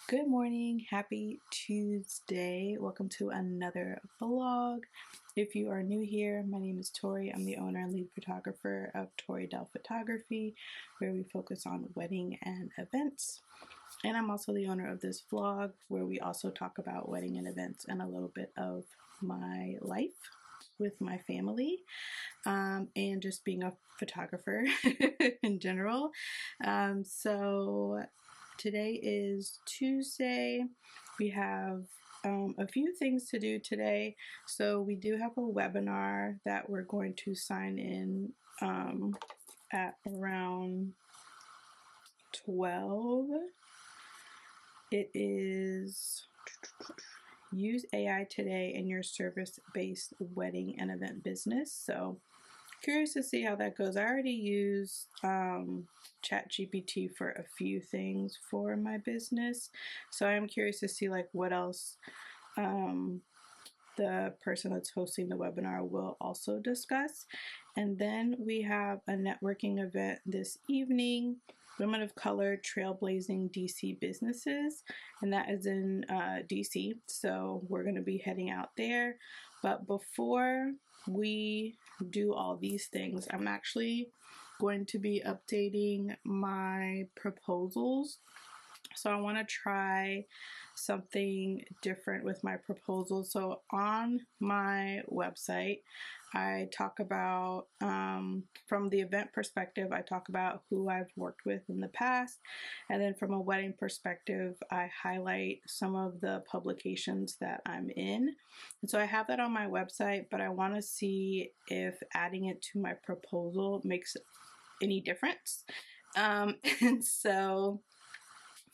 Good morning, happy Tuesday. Welcome to another vlog. If you are new here, my name is Tori. I'm the owner and lead photographer of Tori Del Photography, where we focus on wedding and events. And I'm also the owner of this vlog, where we also talk about wedding and events and a little bit of my life with my family, and just being a photographer in general. So today is Tuesday. We have a few things to do today. So we do have a webinar that we're going to sign in at around 12. It is use AI today in your service-based wedding and event business. So curious to see how that goes. I already use ChatGPT for a few things for my business, so I'm curious to see like what else the person that's hosting the webinar will also discuss. And then we have a networking event this evening, Women of Color Trailblazing DC Businesses, and that is in DC, so we're going to be heading out there. But before we do all these things, I'm actually going to be updating my proposals. So I want to try something different with my proposals. So on my website, I talk about, from the event perspective, I talk about who I've worked with in the past. And then from a wedding perspective, I highlight some of the publications that I'm in. And so I have that on my website, but I want to see if adding it to my proposal makes any difference. And so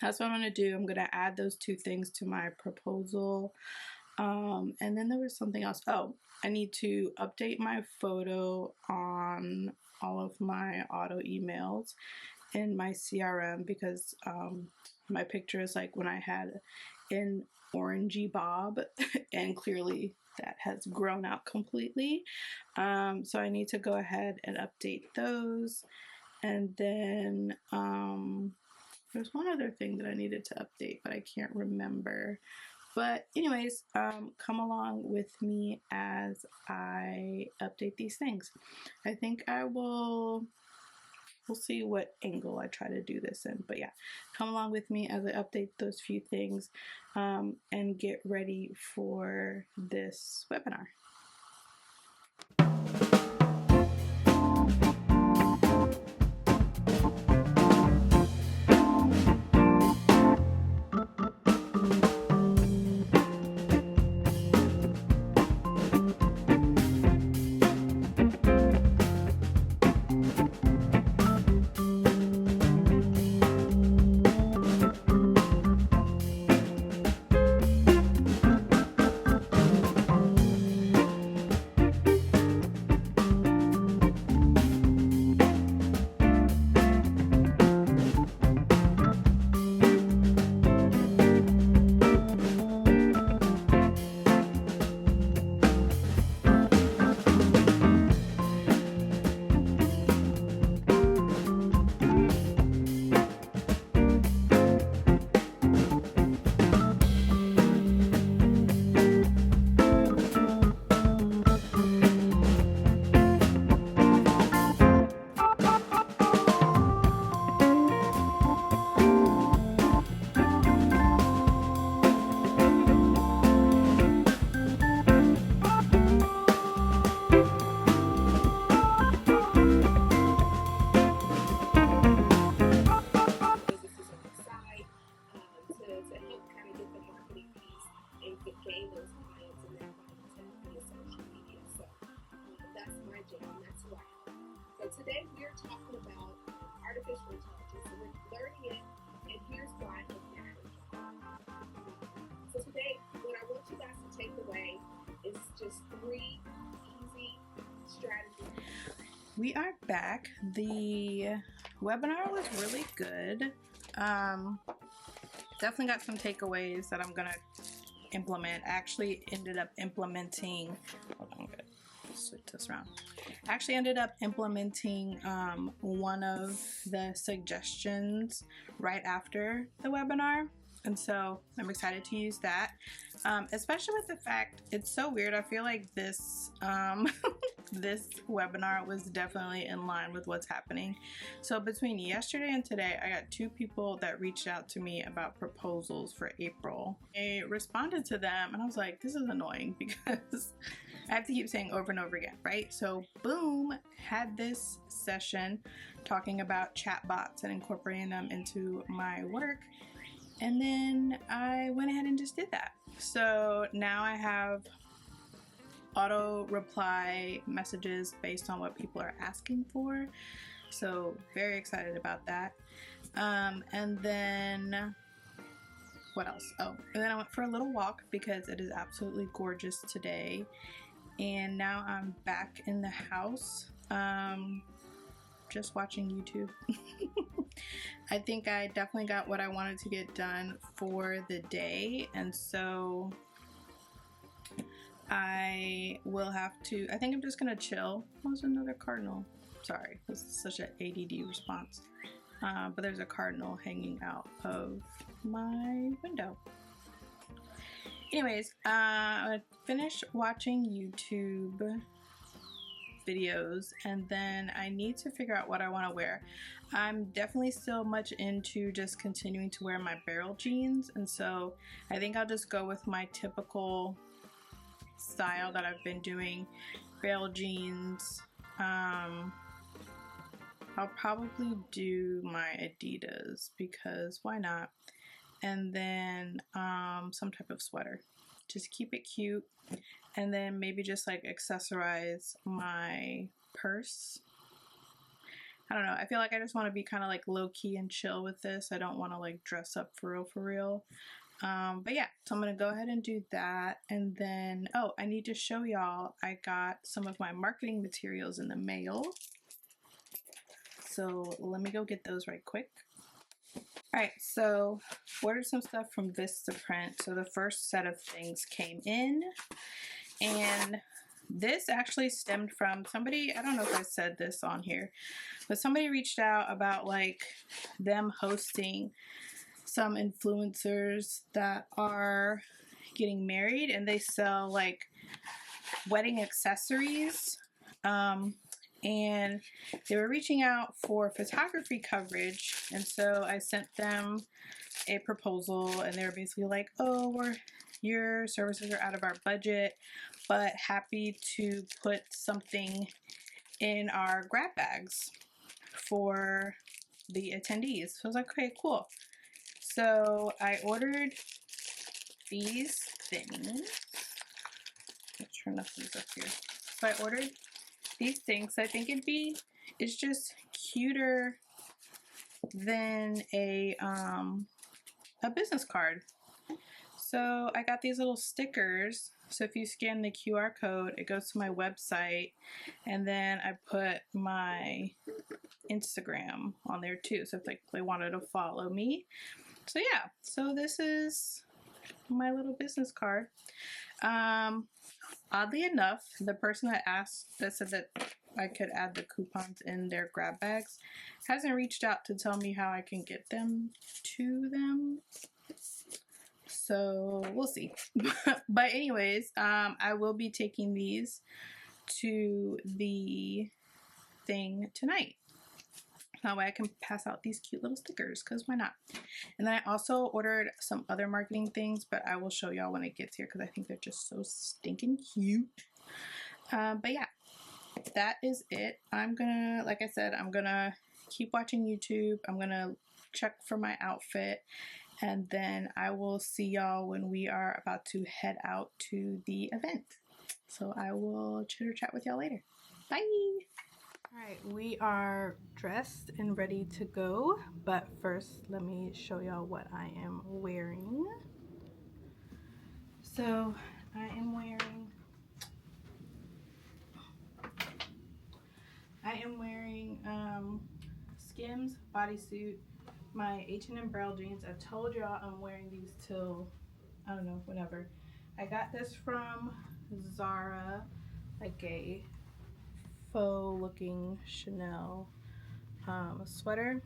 that's what I'm going to do. I'm going to add those two things to my proposal. And then there was something else. Oh, I need to update my photo on all of my auto emails in my CRM, because my picture is like when I had an orangey bob and clearly that has grown out completely. So I need to go ahead and update those. And then there's one other thing that I needed to update, but I can't remember. But anyways, come along with me as I update these things. I think we'll see what angle I try to do this in. But yeah, come along with me as I update those few things and get ready for this webinar. Today we are talking about artificial intelligence, and we're learning it, and here's why it matters. So today, what I want you guys to take away is just 3 easy strategies. We are back. The webinar was really good. Definitely got some takeaways that I'm gonna implement. I actually ended up implementing, hold on, I'm gonna switch this around. I actually ended up implementing one of the suggestions right after the webinar. And so I'm excited to use that, especially with the fact it's so weird. I feel like this this webinar was definitely in line with what's happening. So between yesterday and today, I got 2 people that reached out to me about proposals for April. I responded to them and I was like, this is annoying because I have to keep saying over and over again, right? So boom, had this session talking about chatbots and incorporating them into my work. And then I went ahead and just did that. So now I have auto reply messages based on what people are asking for. So very excited about that. And then what else? Oh, and then I went for a little walk because it is absolutely gorgeous today. And now I'm back in the house, just watching YouTube. I think I definitely got what I wanted to get done for the day, and so I will have to, I think I'm just gonna chill. There's another cardinal. Sorry, this is such an ADD response. But there's a cardinal hanging out of my window. Anyways, I finished watching YouTube videos and then I need to figure out what I want to wear. I'm definitely still much into just continuing to wear my barrel jeans, and so I think I'll just go with my typical style that I've been doing. Barrel jeans. I'll probably do my Adidas because why not? And then some type of sweater. Just keep it cute. And then maybe just like accessorize my purse. I don't know. I feel like I just want to be kind of like low key and chill with this. I don't want to like dress up for real. But yeah, so I'm going to go ahead and do that. And then, oh, I need to show y'all I got some of my marketing materials in the mail. So let me go get those right quick. Alright, so ordered some stuff from Vistaprint. So the first set of things came in, and this actually stemmed from somebody, I don't know if I said this on here, but somebody reached out about like them hosting some influencers that are getting married and they sell like wedding accessories. And they were reaching out for photography coverage, and so I sent them a proposal and they were basically like, oh, your services are out of our budget, but happy to put something in our grab bags for the attendees. So I was like, okay, cool. So I ordered these things. Let's turn these up here. So I ordered these things. I think it's just cuter than a business card. So I got these little stickers. So if you scan the QR code, it goes to my website, and then I put my Instagram on there too. So if they wanted to follow me. So yeah, so this is my little business card. Oddly enough, the person that said that I could add the coupons in their grab bags hasn't reached out to tell me how I can get them to them. So we'll see. But anyways, I will be taking these to the thing tonight. That way I can pass out these cute little stickers, because why not? And then I also ordered some other marketing things, but I will show y'all when it gets here because I think they're just so stinking cute. But yeah, that is it. I'm gonna, like I said, I'm gonna keep watching YouTube. I'm gonna check for my outfit, and then I will see y'all when we are about to head out to the event. So I will chitter chat with y'all later. Bye! Alright, we are dressed and ready to go, but first let me show y'all what I am wearing. So I am wearing Skims bodysuit, my H&M barrel jeans. I told y'all I'm wearing these till, I don't know, whenever. I got this from Zara, like a faux looking Chanel sweater,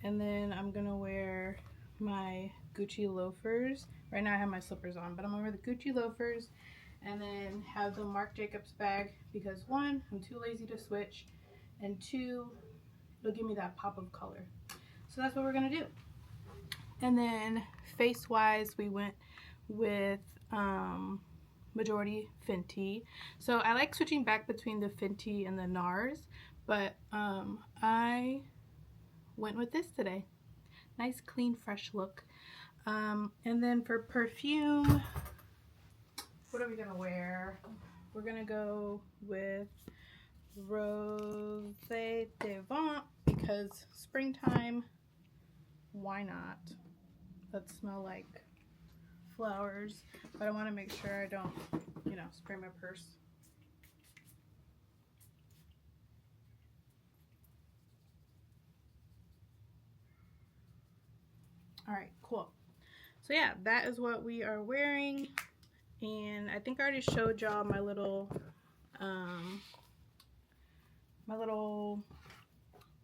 and then I'm gonna wear my Gucci loafers. Right now I have my slippers on, but I'm gonna wear the Gucci loafers and then have the Marc Jacobs bag because one, I'm too lazy to switch, and two, it'll give me that pop of color. So that's what we're gonna do. And then face wise, we went with majority Fenty. So I like switching back between the Fenty and the NARS, but I went with this today. Nice, clean, fresh look. And then for perfume, what are we gonna wear? We're gonna go with Rose Devant because springtime, why not? Let's smell like flowers, but I want to make sure I don't, you know, spray my purse. All right, cool. So yeah, that is what we are wearing, and I think I already showed y'all my little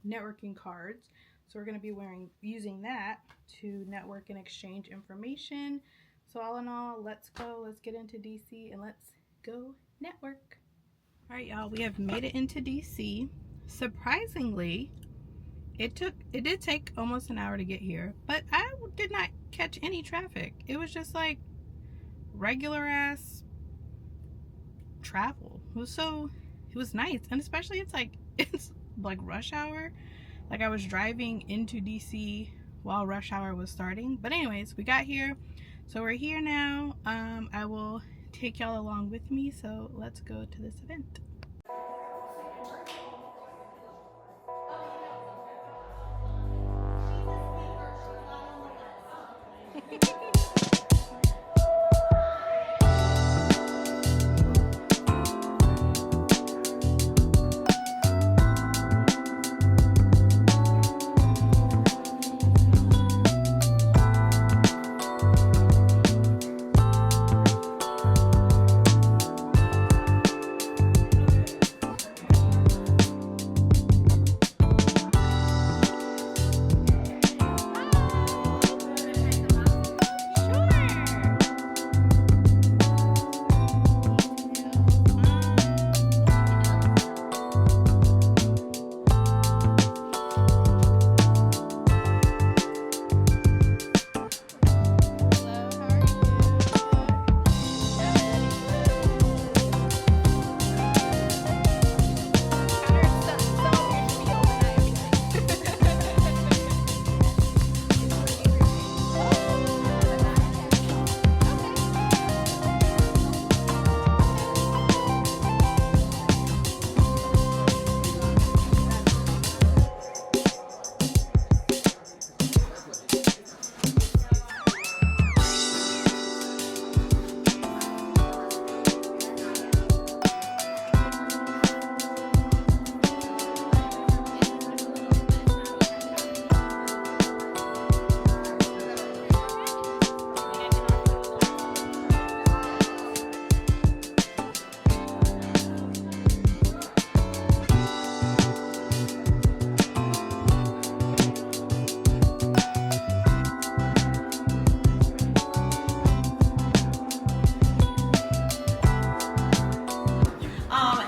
networking cards. So we're going to be using that to network and exchange information. So all in all, let's get into DC and let's go network. All right, y'all, we have made it into DC. Surprisingly, it did take almost an hour to get here, but I did not catch any traffic. It was just like regular ass travel. It was nice, and especially it's like rush hour. Like I was driving into DC while rush hour was starting. But anyways, we got here. So we're here now. I will take y'all along with me. So let's go to this event.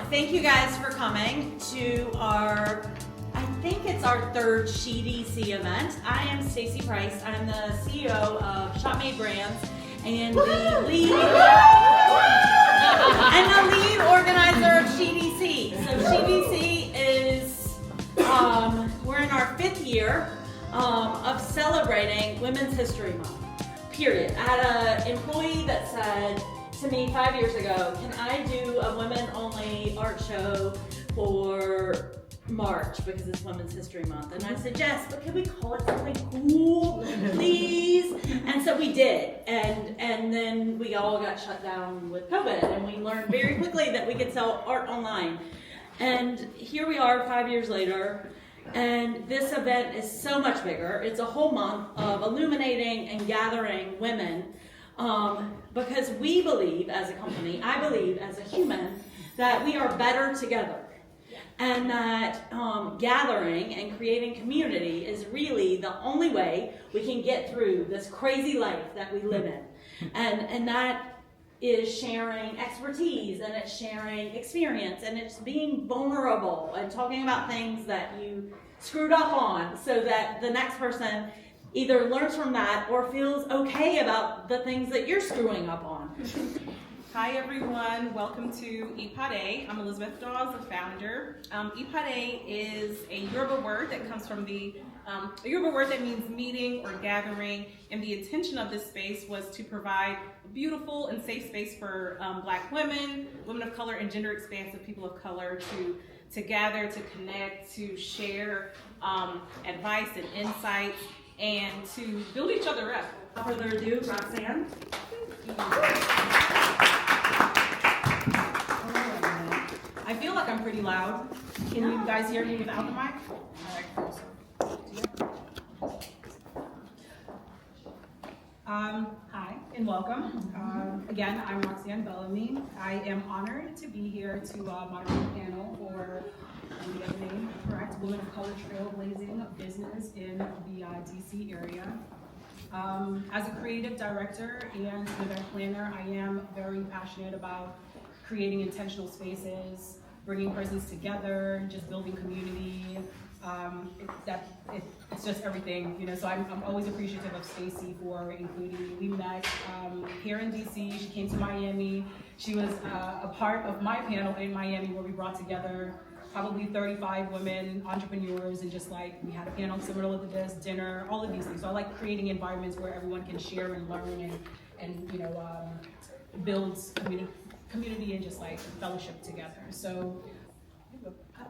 Thank you guys for coming to I think it's our third SheDC event. I am Stacy Price. I'm the CEO of ShopMade Brands and the lead organizer of SheDC. So SheDC is, we're in our 5th year of celebrating Women's History Month, period. I had an employee that said to me 5 years ago, can I do a women-only art show for March because it's Women's History Month? And I said, yes, but can we call it something cool, please? And so we did, and then we all got shut down with COVID, and we learned very quickly that we could sell art online. And here we are 5 years later, and this event is so much bigger. It's a whole month of illuminating and gathering women, because we believe as a company, I believe as a human, that we are better together. and that gathering and creating community is really the only way we can get through this crazy life that we live in. And that is sharing expertise, and it's sharing experience, and it's being vulnerable and talking about things that you screwed up on, so that the next person either learns from that or feels okay about the things that you're screwing up on. Hi everyone, welcome to Ipade. I'm Elizabeth Dawes, the founder. Ipade is a Yoruba word that comes from a Yoruba word that means meeting or gathering, and the intention of this space was to provide a beautiful and safe space for Black women, women of color, and gender expansive people of color to gather, to connect, to share advice and insights, and to build each other up. Without further ado, Roxanne. I feel like I'm pretty loud. Can you guys hear me without the mic? Hi and welcome. Again, I'm Roxanne Bellamy. I am honored to be here to moderate the panel for the other name, correct, Women of Color Trailblazing Business in the DC area. As a creative director and an event planner, I am very passionate about creating intentional spaces, bringing persons together, just building community. It's just everything, you know. So I'm always appreciative of Stacy for including me. We met here in DC. She came to Miami. She was a part of my panel in Miami, where we brought together probably 35 women entrepreneurs, and just like we had a panel similar to this, dinner, all of these things. So I like creating environments where everyone can share and learn and you know, builds community and just like fellowship together. So.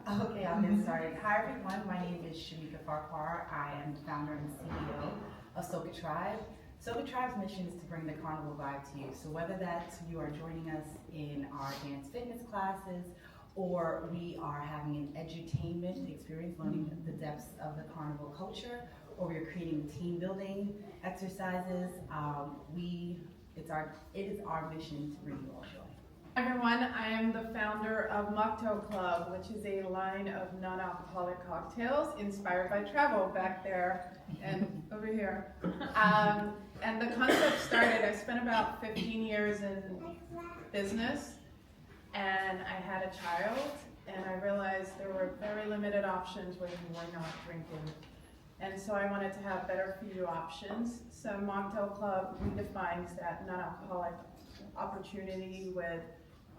Okay, I'll get started. Hi everyone, my name is Shamika Farquhar. I am the founder and CEO of Soka Tribe. Soka Tribe's mission is to bring the carnival vibe to you. So whether that's you are joining us in our dance fitness classes, or we are having an edutainment experience, learning the depths of the carnival culture, or we're creating team building exercises, it is our mission to bring you all joy. Everyone, I am the founder of Mocktail Club, which is a line of non-alcoholic cocktails inspired by travel back there and over here. And the concept started, I spent about 15 years in business, and I had a child, and I realized there were very limited options when you were not drinking. And so I wanted to have better for you options. So Mocktail Club redefines that non-alcoholic opportunity with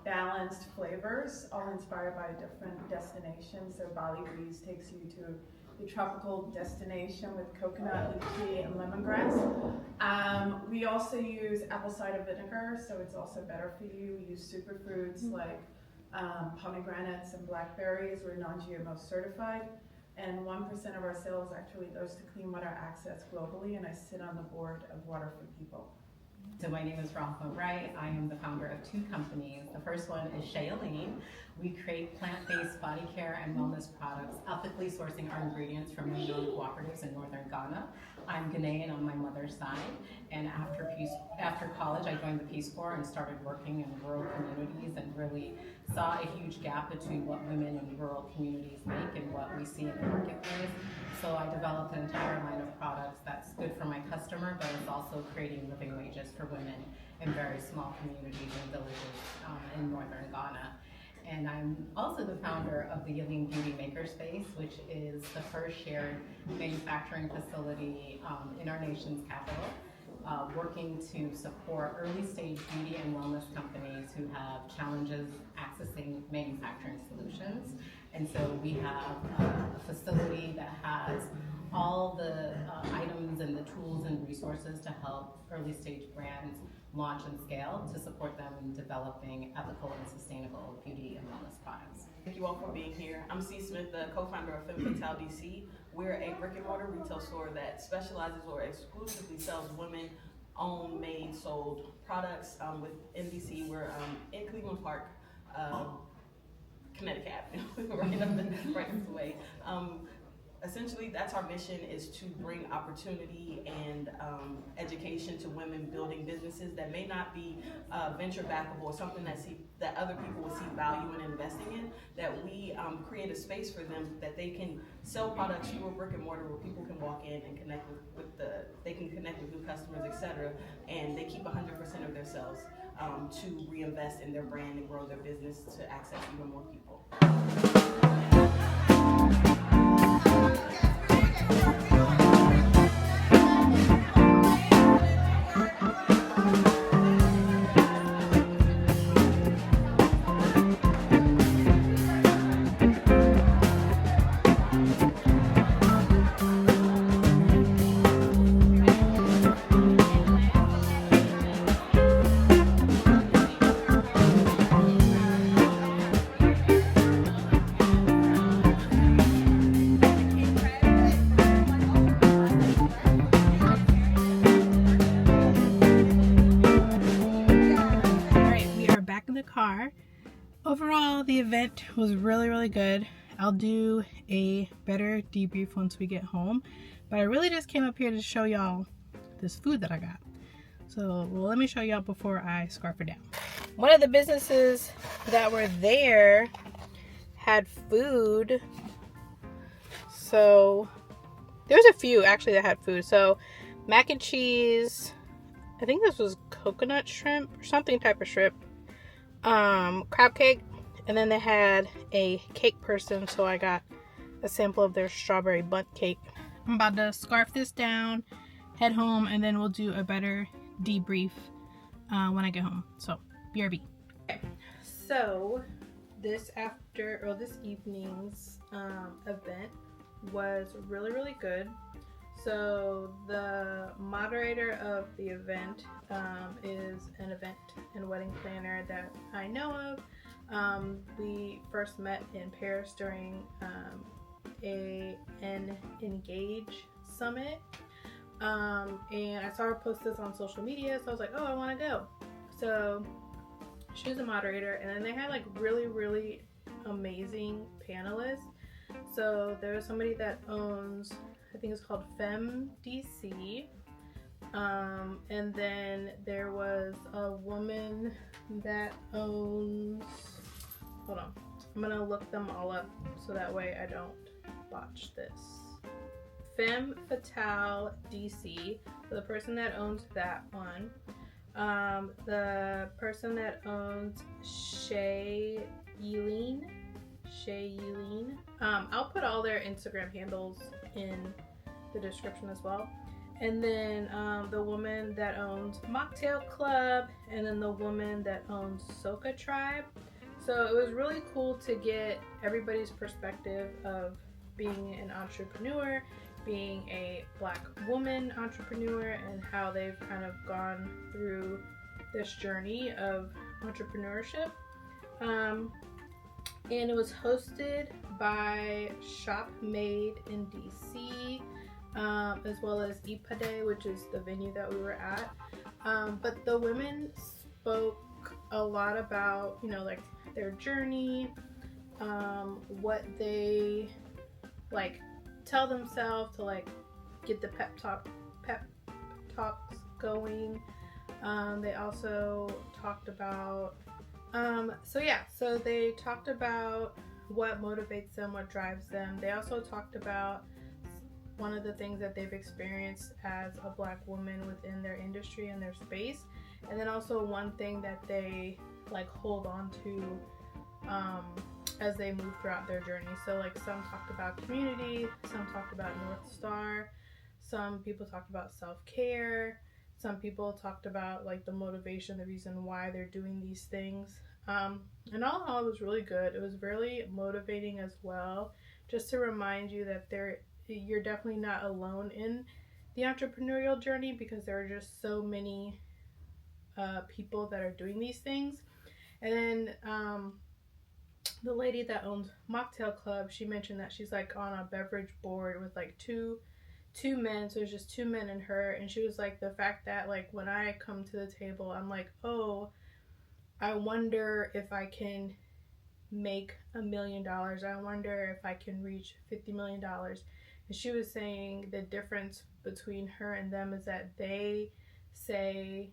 balanced flavors, all inspired by a different destination. So Bali Breeze takes you to a tropical destination with coconut, lychee, and lemongrass. We also use apple cider vinegar, so it's also better for you. We use superfruits like pomegranates and blackberries. We're non-GMO certified. And 1% of our sales actually goes to Clean Water Access globally, and I sit on the board of Water for People. So my name is Rafa Wright. I am the founder of two companies. The first one is Shailene. We create plant-based body care and wellness products, ethically sourcing our ingredients from known cooperatives in northern Ghana. I'm Ghanaian on my mother's side, and after college I joined the Peace Corps and started working in rural communities, and really saw a huge gap between what women in rural communities make and what we see in the marketplace. So I developed an entire line of products that's good for my customer, but it's also creating living wages for women in very small communities and villages in northern Ghana. And I'm also the founder of the Yilling Beauty Makerspace, which is the first shared manufacturing facility in our nation's capital, working to support early stage beauty and wellness companies who have challenges accessing manufacturing solutions. And so we have a facility that has all the items and the tools and resources to help early stage brands launch and scale to support them in developing ethical and sustainable beauty and wellness products. Thank you all for being here. I'm C. Smith, the co-founder of Femme Fatale DC. We're a brick and mortar retail store that specializes or exclusively sells women-owned, made, sold products. Within DC, we're in Cleveland Park, Connecticut Avenue, right up the way. essentially that's our mission, is to bring opportunity and education to women building businesses that may not be venture backable or something that other people will see value in investing in, that we create a space for them that they can sell products through a brick and mortar where people can walk in and connect they can connect with new customers, etc. And they keep 100% of their sales to reinvest in their brand and grow their business to access even more people. Car. Overall, the event was really good. I'll do a better debrief once we get home, but I really just came up here to show y'all this food that I got. So let me show y'all before I scarf it down. One of the businesses that were there had food, so there's a few actually that had food. So mac and cheese, I think this was coconut shrimp or something type of shrimp, crab cake, and then they had a cake person, so I got a sample of their strawberry bundt cake. I'm about to scarf this down, head home, and then we'll do a better debrief when I get home. So BRB. Okay, so this evening's event was really good. So the moderator of the event is an event and wedding planner that I know of. We first met in Paris during an Engage summit, and I saw her post this on social media, so I was like, oh, I want to go. So she was a moderator, and then they had like really amazing panelists. So there was somebody that owns, I think it's called Femme DC, and then there was a woman that owns, hold on, I'm gonna look them all up so that way I don't botch this. Femme Fatale DC, so the person that owns that one. The person that owns Shay Eileen. I'll put all their Instagram handles in the description as well. And then the woman that owns Mocktail Club, and then the woman that owns Soca Tribe. So it was really cool to get everybody's perspective of being an entrepreneur, being a Black woman entrepreneur, and how they've kind of gone through this journey of entrepreneurship. And it was hosted by Shop Made in DC, as well as Ipade, which is the venue that we were at. But the women spoke a lot about, you know, like their journey, what they like tell themselves to like get the pep talks going. They also talked about so they talked about what motivates them, what drives them. They also talked about one of the things that they've experienced as a Black woman within their industry and their space, and then also one thing that they like hold on to as they move throughout their journey. So like some talked about community, some talked about North Star, some people talked about self-care, some people talked about like the motivation, the reason why they're doing these things. And all in all, it was really good. It was really motivating as well, just to remind you that you're definitely not alone in the entrepreneurial journey, because there are just so many people that are doing these things. And then the lady that owns Mocktail Club, she mentioned that she's like on a beverage board with like two men, so there's just two men and her, and she was like, the fact that like when I come to the table, I'm like, oh, I wonder if I can make $1 million. I wonder if I can reach $50 million. And she was saying the difference between her and them is that they say,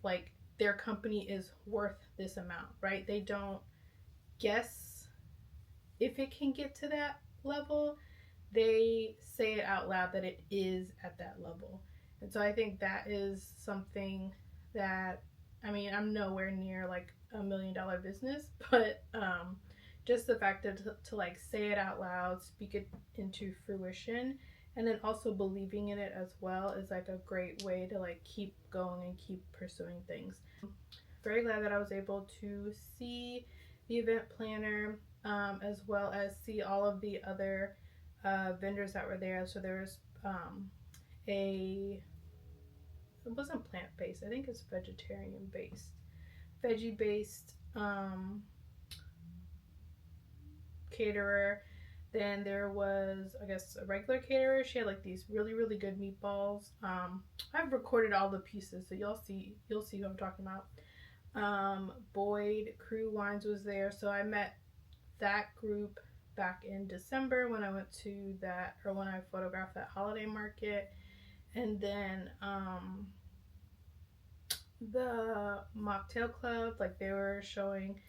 like, their company is worth this amount, right? They don't guess if it can get to that level. They say it out loud that it is at that level. And so I think that is something that, I mean, I'm nowhere near like $1 million business, but just the fact that to like say it out loud, speak it into fruition, and then also believing in it as well is like a great way to like keep going and keep pursuing things. Very glad that I was able to see the event planner, as well as see all of the other vendors that were there. So there was it wasn't plant-based, I think it's vegetarian-based, veggie-based caterer. Then there was, I guess, a regular caterer. She had like these really, really good meatballs. I've recorded all the pieces, so you'll see who I'm talking about. Boyd Crew Wines was there, so I met that group back in December when I went to that, or when I photographed that holiday market. And then the mocktail club, like they were showing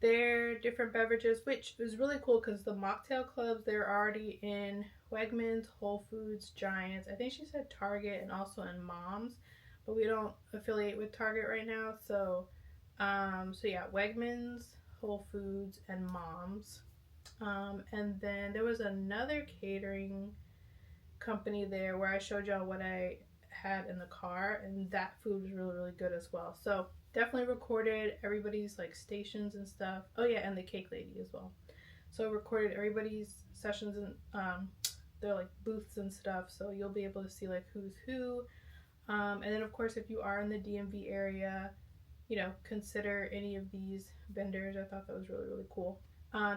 their different beverages, which was really cool because the mocktail clubs, they're already in Wegmans, Whole Foods, Giants, I think she said Target, and also in Mom's, but we don't affiliate with Target right now. So yeah, Wegmans, Whole Foods, and Mom's. And then there was another catering company there where I showed y'all what I had in the car, and that food was really, really good as well. So definitely recorded everybody's like stations and stuff. Oh yeah, and the cake lady as well. So I recorded everybody's sessions and their like booths and stuff, so you'll be able to see like who's who. And then of course, if you are in the DMV area, you know, consider any of these vendors. I thought that was really, really cool.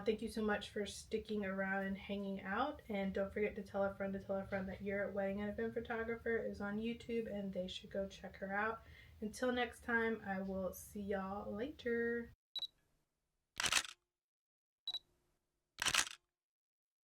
Thank you so much for sticking around and hanging out, and don't forget to tell a friend that your wedding and event photographer is on YouTube and they should go check her out. Until next time, I will see y'all later.